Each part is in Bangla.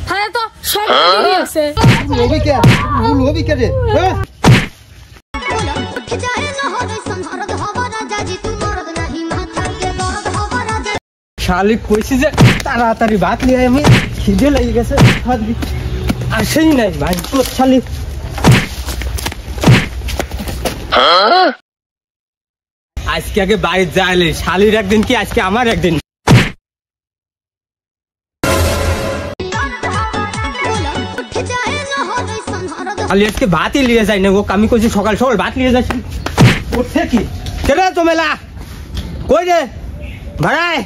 হ্যাঁ তো সব ঠিক আছে লোবি কে লোবি কে রে শালি কইছি যে তাড়াতাড়ি ভাত নিয়ে আমি খিদে লেগে গেছে আসেই নাই ভাই তো শালি আজকে আগে বাইরে যাইলে শালির একদিন কি আজকে আমার একদিন শালি আজকে ভাতই নিয়ে যাই না গো আমি কইছি সকাল সকাল ভাত নিয়ে যাচ্ছি উঠছে কি কেরে তো মেলা কই রে ভাড়ায়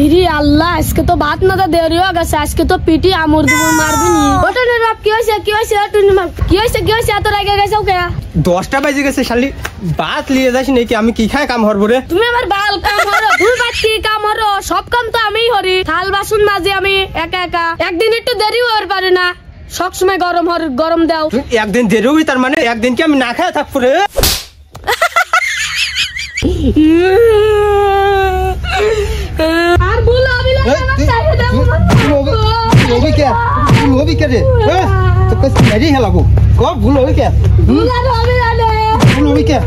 ইরি আল্লাহ আজকে তো ভাত না দেরি হয়ে গেছে আজকে তো পিটি আমর দুপুর মারবি নি ওটনে বাপ কি হইছে তুমি কি হইছে এত রাগে গেছে ওকে 10টা বাজে গেছে শালি ভাত নিয়ে যাস নাকি আমি কি খাই কাম হরব রে তুমি আমার বাল কাম হরো তুই বাত কি কাম হরো সব কাম তো আমিই হরি থাল বাসন মাজি আমি একা একা একদিন একটু দেরি হওয়ার পারে না সব সময় গরম দাও একদিন দেরি হই তার মানে একদিন কি আমি না খায় থাকবো রে আর বল আমি লোবি কে রে তো কস মেরি হেলাবো কো ভুল হই কে লোবি কে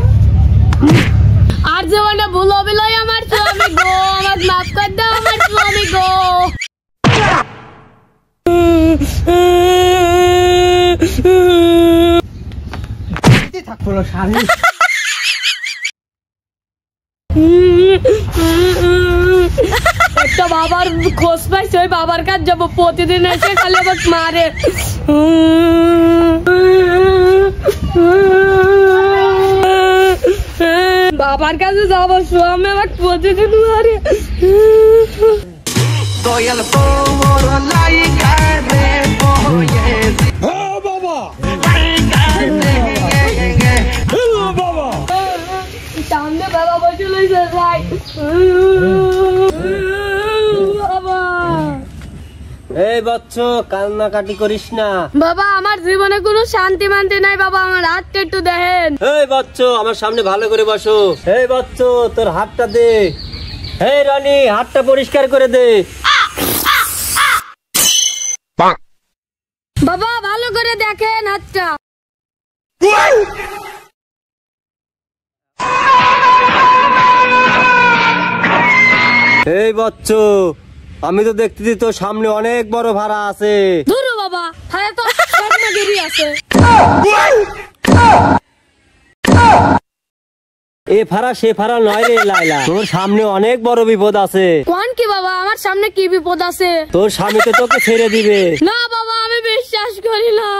আর জীবনে ভুল হবে লই আমার স্বামী গো আমার মাফ কর দাও আমার স্বামী গো থাকবো শালি একটা বাবার খোঁজ পাইছে ওই বাবার কাছে যাবো প্রতিদিন এসে খালি আমাকে মারে বাবার কাছে যাবো স্বামী আমাকে প্রতিদিন মারে সামনে বাবা বসে লইছে যাই এই বাচ্চা কান্নাকাটি করিস না বাবা আমার জীবনে কোনো শান্তি মানতে নাই বাবা আমার হাতটা একটু দেখেন এই বাচ্চা আমার সামনে ভালো করে বসো এই বাচ্চা তোর হাতটা দে এই রানী হাতটা পরিষ্কার করে দে বাবা ভালো করে দেখেন হাতটা এই বাচ্চা আমি তো দেখতেছি তোর সামনে অনেক বড় ভাড়া আছে ধুরো বাবা হ্যাঁ তো সামনে দেরি আছে এ ফাড়া সে ফাড়া নয় রে লাইলা তোর সামনে অনেক বড় বিপদ আছে কোন কি বাবা আমার সামনে কি বিপদ আছে তোর স্বামী তো তোকে ছেড়ে দিবে না বাবা আমি বিশ্বাস করি না